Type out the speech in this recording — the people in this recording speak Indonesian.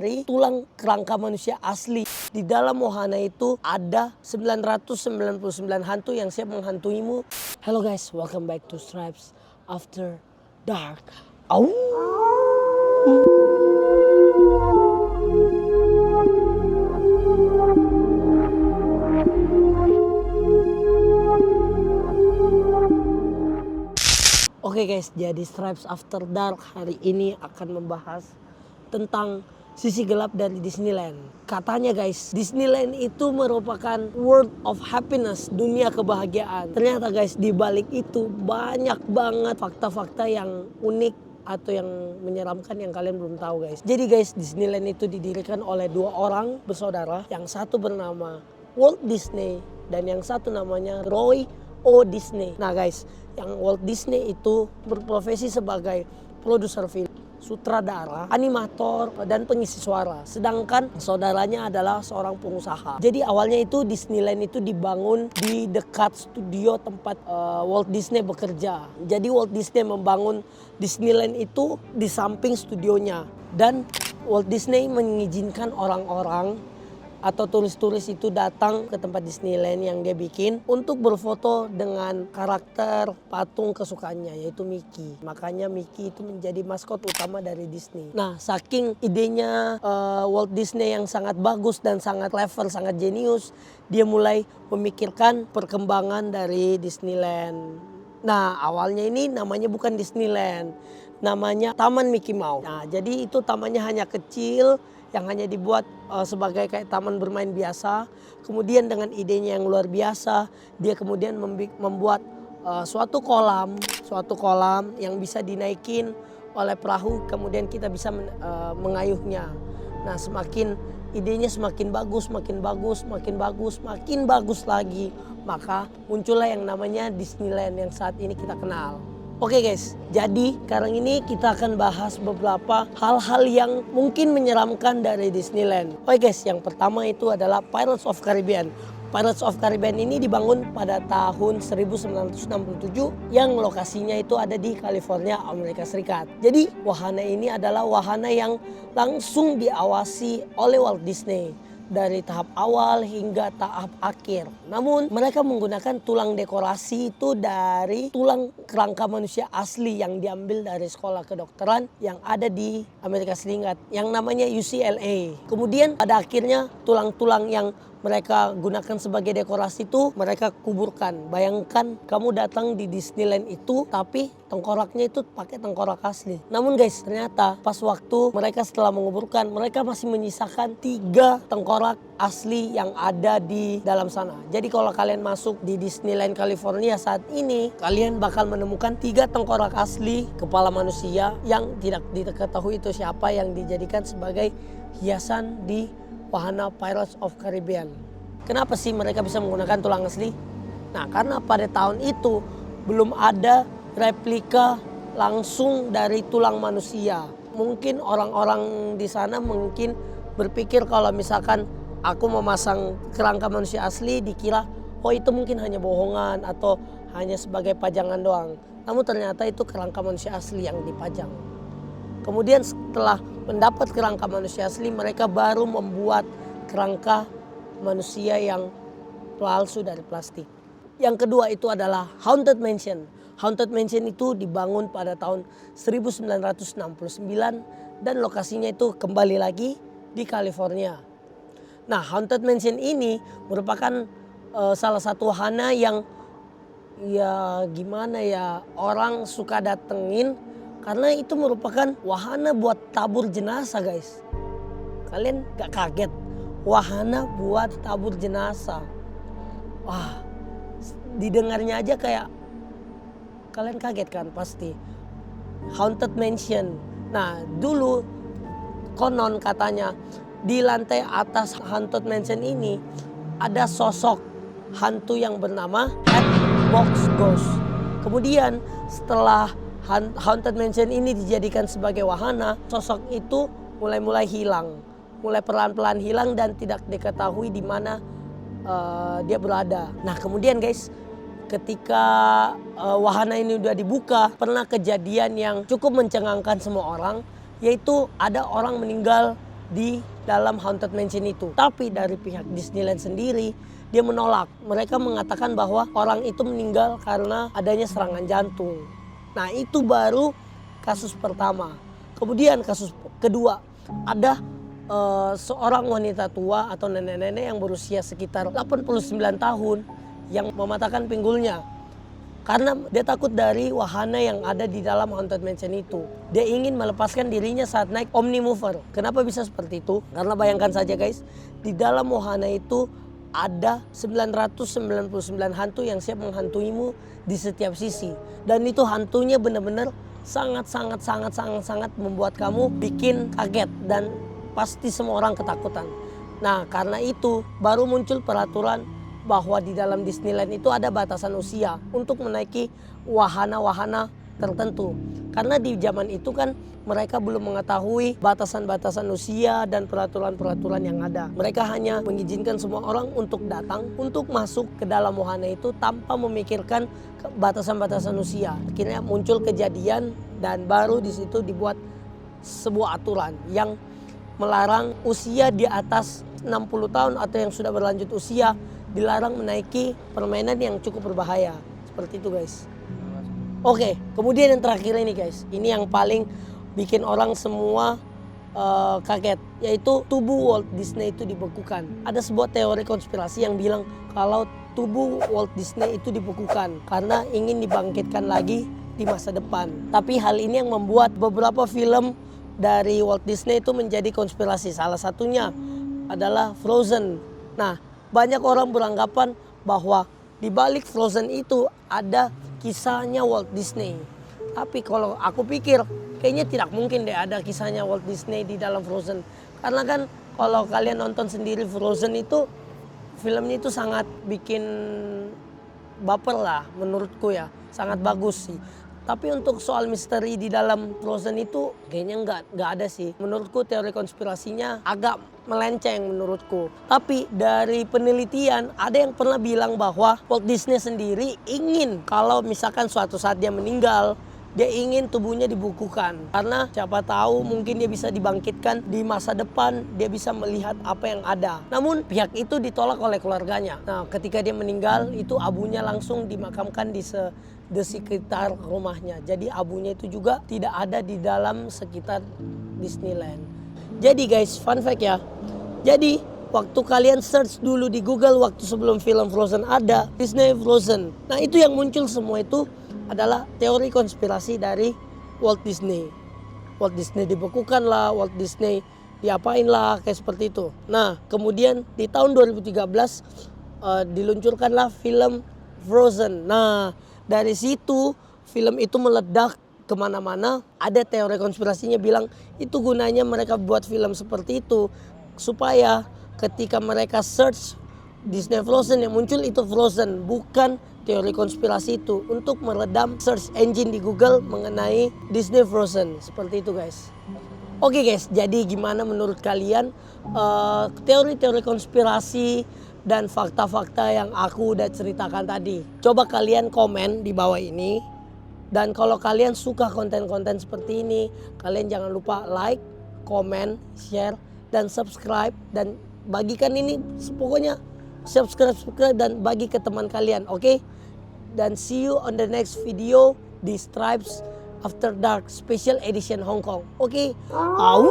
dari tulang kerangka manusia asli. Di dalam wahana itu ada 999 hantu yang siap menghantuimu. Hello guys, welcome back to Stripes After Dark. Au. Oke guys, jadi Stripes After Dark hari ini akan membahas tentang sisi gelap dari Disneyland. Katanya guys, Disneyland itu merupakan world of happiness, dunia kebahagiaan. Ternyata guys, di balik itu banyak banget fakta-fakta yang unik atau yang menyeramkan yang kalian belum tahu guys. Jadi guys, Disneyland itu didirikan oleh dua orang bersaudara. Yang satu bernama Walt Disney dan yang satu namanya Roy O. Disney. Nah guys, yang Walt Disney itu berprofesi sebagai produser film, sutradara, animator, dan pengisi suara. Sedangkan saudaranya adalah seorang pengusaha. Jadi awalnya itu Disneyland itu dibangun di dekat studio tempat Walt Disney bekerja. Jadi Walt Disney membangun Disneyland itu di samping studionya. Dan Walt Disney mengizinkan orang-orang atau turis-turis itu datang ke tempat Disneyland yang dia bikin untuk berfoto dengan karakter patung kesukaannya, yaitu Mickey. Makanya Mickey itu menjadi maskot utama dari Disney. Nah, saking idenya Walt Disney yang sangat bagus dan sangat clever, sangat jenius, dia mulai memikirkan perkembangan dari Disneyland. Nah, awalnya ini namanya bukan Disneyland, namanya Taman Mickey Mouse. Nah, jadi itu tamannya hanya kecil, yang hanya dibuat sebagai kayak taman bermain biasa. Kemudian dengan idenya yang luar biasa, dia kemudian membuat suatu kolam yang bisa dinaikin oleh perahu, kemudian kita bisa mengayuhnya. Nah, idenya semakin bagus lagi, maka muncullah yang namanya Disneyland yang saat ini kita kenal. Oke guys, jadi sekarang ini kita akan bahas beberapa hal-hal yang mungkin menyeramkan dari Disneyland. Oke guys, yang pertama itu adalah Pirates of Caribbean. Pirates of Caribbean ini dibangun pada tahun 1967 yang lokasinya itu ada di California, Amerika Serikat. Jadi wahana ini adalah wahana yang langsung diawasi oleh Walt Disney dari tahap awal hingga tahap akhir. Namun mereka menggunakan tulang dekorasi itu dari tulang kerangka manusia asli yang diambil dari sekolah kedokteran yang ada di Amerika Serikat yang namanya UCLA. Kemudian pada akhirnya tulang-tulang yang mereka gunakan sebagai dekorasi itu mereka kuburkan. Bayangkan kamu datang di Disneyland itu tapi tengkoraknya itu pakai tengkorak asli. Namun guys, ternyata pas waktu mereka setelah menguburkan, mereka masih menyisakan 3 tengkorak asli yang ada di dalam sana. Jadi kalau kalian masuk di Disneyland California saat ini, kalian bakal menemukan 3 tengkorak asli kepala manusia yang tidak diketahui itu siapa, yang dijadikan sebagai hiasan di wahana Pirates of Caribbean. Kenapa sih mereka bisa menggunakan tulang asli? Nah, karena pada tahun itu belum ada replika langsung dari tulang manusia. Mungkin orang-orang di sana mungkin berpikir kalau misalkan aku memasang kerangka manusia asli, dikira oh itu mungkin hanya bohongan atau hanya sebagai pajangan doang. Namun ternyata itu kerangka manusia asli yang dipajang. Kemudian setelah mendapat kerangka manusia asli, mereka baru membuat kerangka manusia yang palsu dari plastik. Yang kedua itu adalah Haunted Mansion. Haunted Mansion itu dibangun pada tahun 1969 dan lokasinya itu kembali lagi di California. Nah, Haunted Mansion ini merupakan salah satu wahana yang ya gimana ya, orang suka datengin karena itu merupakan wahana buat tabur jenazah guys. Kalian gak kaget? Wahana buat tabur jenazah. Wah, didengarnya aja kayak kalian kaget kan pasti. Haunted Mansion. Nah, dulu konon katanya di lantai atas Haunted Mansion ini ada sosok hantu yang bernama Hatbox Ghost. Kemudian setelah Haunted Mansion ini dijadikan sebagai wahana, sosok itu mulai hilang. Mulai pelan-pelan hilang dan tidak diketahui di mana dia berada. Nah, kemudian guys, ketika wahana ini udah dibuka, pernah kejadian yang cukup mencengangkan semua orang, yaitu ada orang meninggal di dalam Haunted Mansion itu. Tapi dari pihak Disneyland sendiri, dia menolak. Mereka mengatakan bahwa orang itu meninggal karena adanya serangan jantung. Nah, itu baru kasus pertama. Kemudian kasus kedua, ada seorang wanita tua atau nenek-nenek yang berusia sekitar 89 tahun yang mematahkan pinggulnya. Karena dia takut dari wahana yang ada di dalam Haunted Mansion itu. Dia ingin melepaskan dirinya saat naik Omnimover. Kenapa bisa seperti itu? Karena bayangkan saja guys, di dalam wahana itu ada 999 hantu yang siap menghantuimu di setiap sisi. Dan itu hantunya benar-benar sangat membuat kamu bikin kaget dan pasti semua orang ketakutan. Nah, karena itu baru muncul peraturan bahwa di dalam Disneyland itu ada batasan usia untuk menaiki wahana-wahana tertentu. Karena di zaman itu kan mereka belum mengetahui batasan-batasan usia dan peraturan-peraturan yang ada. Mereka hanya mengizinkan semua orang untuk datang, untuk masuk ke dalam wahana itu tanpa memikirkan batasan-batasan usia. Akhirnya muncul kejadian dan baru di situ dibuat sebuah aturan yang melarang usia di atas 60 tahun atau yang sudah berlanjut usia dilarang menaiki permainan yang cukup berbahaya. Seperti itu guys. Oke, kemudian yang terakhir ini guys. Ini yang paling bikin orang semua kaget. Yaitu tubuh Walt Disney itu dibekukan. Ada sebuah teori konspirasi yang bilang kalau tubuh Walt Disney itu dibekukan karena ingin dibangkitkan lagi di masa depan. Tapi hal ini yang membuat beberapa film dari Walt Disney itu menjadi konspirasi. Salah satunya adalah Frozen. Nah, banyak orang beranggapan bahwa di balik Frozen itu ada kisahnya Walt Disney. Tapi kalau aku pikir kayaknya tidak mungkin deh ada kisahnya Walt Disney di dalam Frozen. Karena kan kalau kalian nonton sendiri Frozen itu, filmnya itu sangat bikin baper lah menurutku ya. Sangat bagus sih. Tapi untuk soal misteri di dalam Frozen itu kayaknya nggak ada sih. Menurutku teori konspirasinya agak melenceng menurutku. Tapi dari penelitian ada yang pernah bilang bahwa Walt Disney sendiri ingin kalau misalkan suatu saat dia meninggal, dia ingin tubuhnya dibukukan. Karena siapa tahu mungkin dia bisa dibangkitkan di masa depan, dia bisa melihat apa yang ada. Namun pihak itu ditolak oleh keluarganya. Nah, ketika dia meninggal itu abunya langsung dimakamkan di sekitar rumahnya. Jadi abunya itu juga tidak ada di dalam sekitar Disneyland. Jadi guys, fun fact ya. Jadi waktu kalian search dulu di Google waktu sebelum film Frozen ada Disney Frozen. Nah, itu yang muncul semua itu adalah teori konspirasi dari Walt Disney. Walt Disney dibekukan lah, Walt Disney diapain lah, kayak seperti itu. Nah, kemudian di tahun 2013 diluncurkanlah film Frozen. Nah, dari situ film itu meledak kemana-mana. Ada teori konspirasinya bilang itu gunanya mereka buat film seperti itu supaya ketika mereka search Disney Frozen yang muncul itu Frozen, bukan teori konspirasi itu untuk meredam search engine di Google mengenai Disney Frozen. Seperti itu guys. Oke guys, jadi gimana menurut kalian teori-teori konspirasi dan fakta-fakta yang aku udah ceritakan tadi? Coba kalian komen di bawah ini. Dan kalau kalian suka konten-konten seperti ini, kalian jangan lupa like, komen, share, dan subscribe. Dan bagikan ini, pokoknya subscribe dan bagi ke teman kalian, oke? Dan see you on the next video di Stripes After Dark Special Edition Hong Kong. Oke? Au!